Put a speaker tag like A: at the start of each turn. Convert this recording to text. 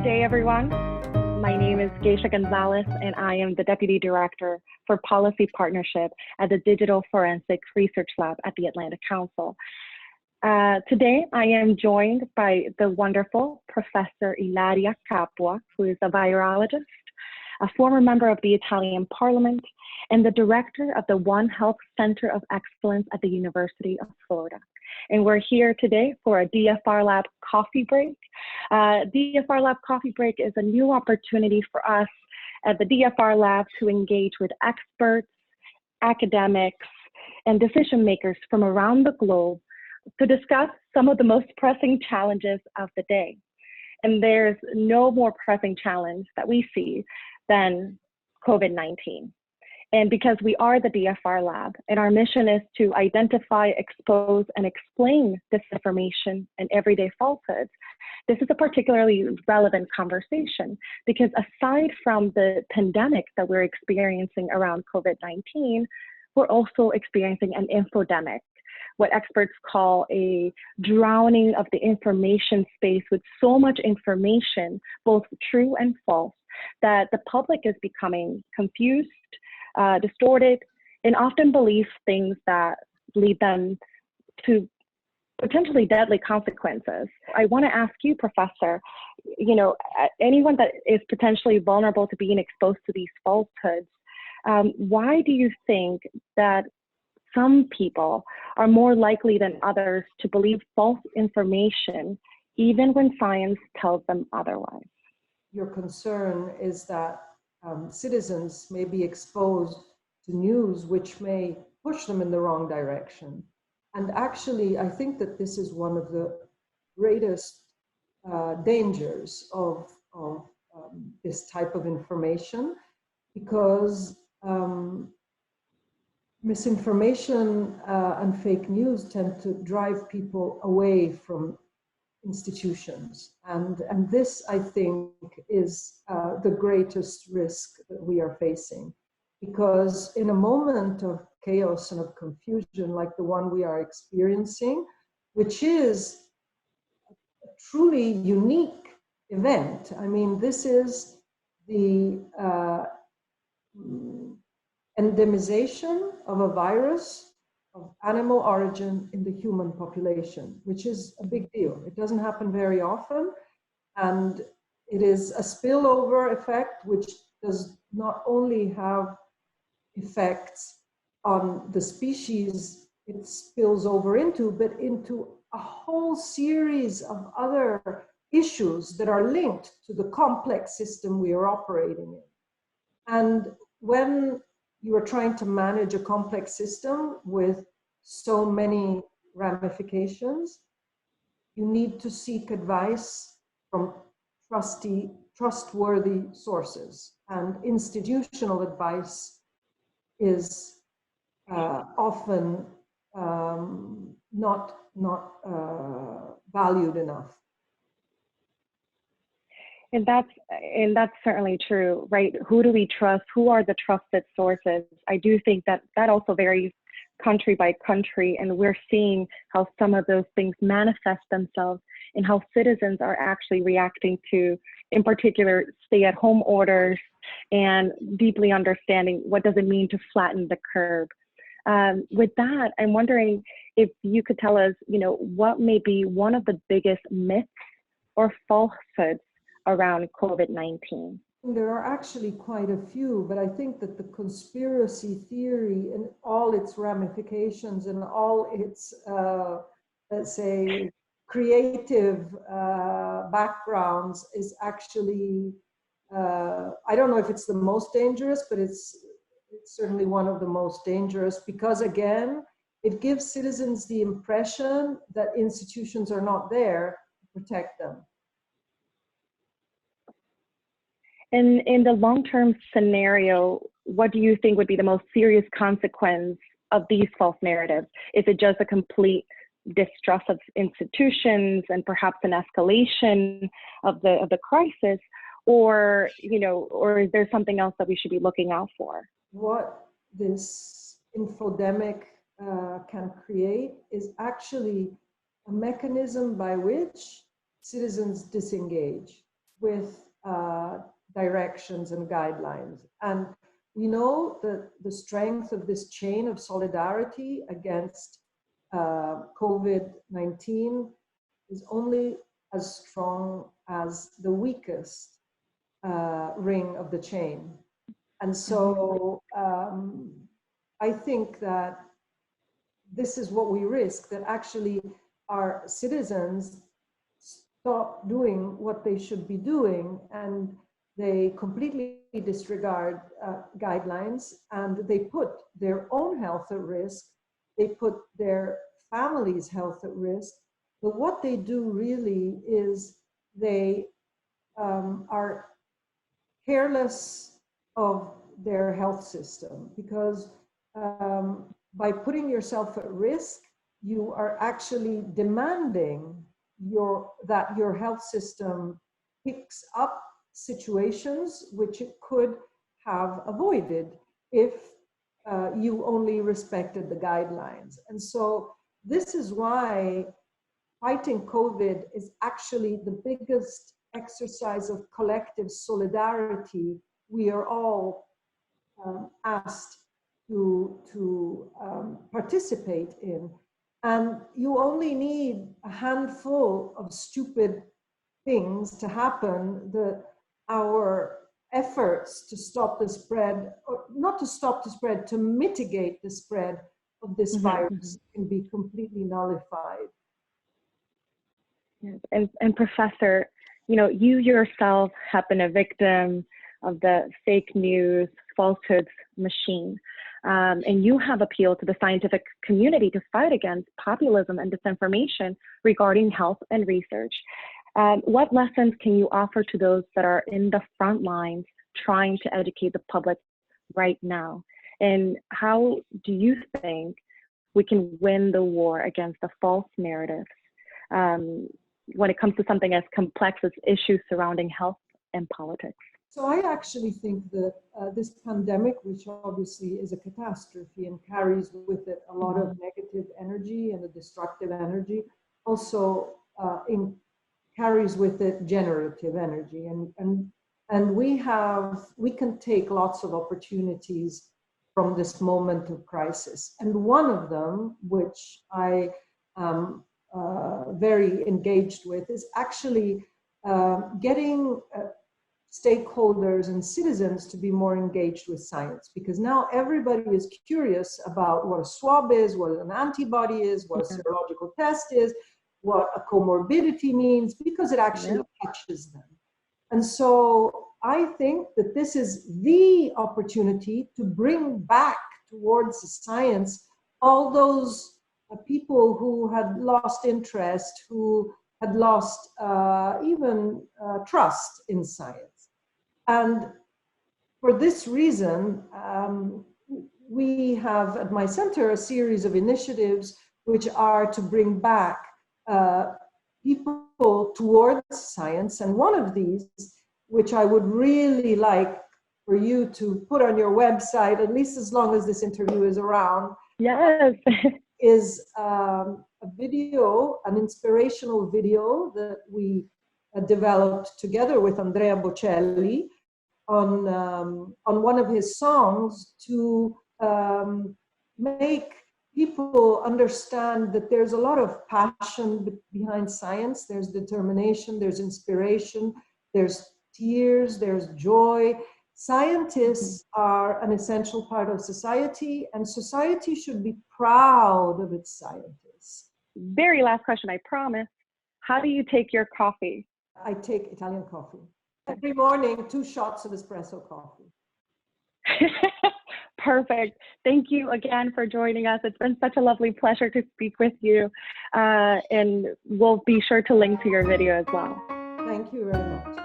A: day, everyone. My name is Geisha Gonzalez, and I am the Deputy Director for Policy Partnership at the Digital Forensic Research Lab at the Atlantic Council. Today, I am joined by the wonderful Professor Ilaria Capua, who is a virologist, a former member of the Italian Parliament, and the director of the One Health Center of Excellence at the University of Florida. And we're here today for a DFRLab coffee break. DFRLab coffee break is a new opportunity for us at the DFRLab to engage with experts, academics, and decision makers from around the globe to discuss some of the most pressing challenges of the day. And there's no more pressing challenge that we see than COVID-19. And because we are the DFRLab, and our mission is to identify, expose, and explain disinformation and everyday falsehoods, this is a particularly relevant conversation because aside from the pandemic that we're experiencing around COVID-19, we're also experiencing an infodemic, what experts call a drowning of the information space with so much information, both true and false, that the public is becoming confused, distorted, and often believe things that lead them to potentially deadly consequences. I want to ask you, Professor, anyone that is potentially vulnerable to being exposed to these falsehoods, why do you think that some people are more likely than others to believe false information, even when science tells them otherwise?
B: Your concern is that citizens may be exposed to news which may push them in the wrong direction. And actually, I think that this is one of the greatest dangers of this type of information, because misinformation and fake news tend to drive people away from institutions. And this, I think, is the greatest risk that we are facing. Because in a moment of chaos and of confusion like the one we are experiencing, which is a truly unique event, I mean, this is the endemization of a virus of animal origin in the human population, which is a big deal. It doesn't happen very often, and it is a spillover effect which does not only have effects on the species it spills over into, but into a whole series of other issues that are linked to the complex system we are operating in. And when you are trying to manage a complex system with so many ramifications, you need to seek advice from trustworthy sources. And institutional advice is often not valued enough.
A: And that's certainly true, right? Who do we trust? Who are the trusted sources? I do think that also varies country by country, and we're seeing how some of those things manifest themselves and how citizens are actually reacting to, in particular, stay-at-home orders and deeply understanding what does it mean to flatten the curve. With that, I'm wondering if you could tell us, what may be one of the biggest myths or falsehoods around COVID-19?
B: There are actually quite a few, but I think that the conspiracy theory and all its ramifications and all its, let's say, creative backgrounds is actually, I don't know if it's the most dangerous, but it's certainly one of the most dangerous, because again, it gives citizens the impression that institutions are not there to protect them.
A: In the long-term scenario, what do you think would be the most serious consequence of these false narratives? Is it just a complete distrust of institutions and perhaps an escalation of the crisis, or is there something else that we should be looking out for?
B: What this infodemic can create is actually a mechanism by which citizens disengage. with directions and guidelines. And we know that the strength of this chain of solidarity against COVID-19 is only as strong as the weakest ring of the chain. And so I think that this is what we risk, that actually our citizens stop doing what they should be doing, and they completely disregard guidelines, and they put their own health at risk, they put their families' health at risk. But what they do really is they are careless of their health system, because by putting yourself at risk, you are actually demanding that your health system picks up situations which it could have avoided if you only respected the guidelines. And so this is why fighting COVID is actually the biggest exercise of collective solidarity we are all asked to participate in. And you only need a handful of stupid things to happen that our efforts to stop the spread, or not to stop the spread, to mitigate the spread of this virus can be completely nullified.
A: Yes. And Professor, you know, you yourself have been a victim of the fake news, falsehoods machine. And you have appealed to the scientific community to fight against populism and disinformation regarding health and research. What lessons can you offer to those that are in the front lines trying to educate the public right now? And how do you think we can win the war against the false narratives when it comes to something as complex as issues surrounding health and politics?
B: So I actually think that this pandemic, which obviously is a catastrophe and carries with it a lot of negative energy and a destructive energy, also carries with it generative energy. And we can take lots of opportunities from this moment of crisis. And one of them, which I am very engaged with, is actually getting stakeholders and citizens to be more engaged with science, because now everybody is curious about what a swab is, what an antibody is, what a serological test is, what a comorbidity means, because it actually touches them. And so I think that this is the opportunity to bring back towards the science all those people who had lost interest, who had lost even trust in science. And for this reason, we have at my center a series of initiatives which are to bring back people towards science. And one of these, which I would really like for you to put on your website, at least as long as this interview is around,
A: yes,
B: is a video, an inspirational video that we developed together with Andrea Bocelli on one of his songs to make people understand that there's a lot of passion behind science. There's determination, there's inspiration, there's tears, there's joy. Scientists are an essential part of society, and society should be proud of its scientists.
A: Very last question, I promise. How do you take your coffee?
B: I take Italian coffee. Every morning, 2 shots of espresso coffee.
A: Perfect. Thank you again for joining us. It's been such a lovely pleasure to speak with you. And we'll be sure to link to your video as well.
B: Thank you very much.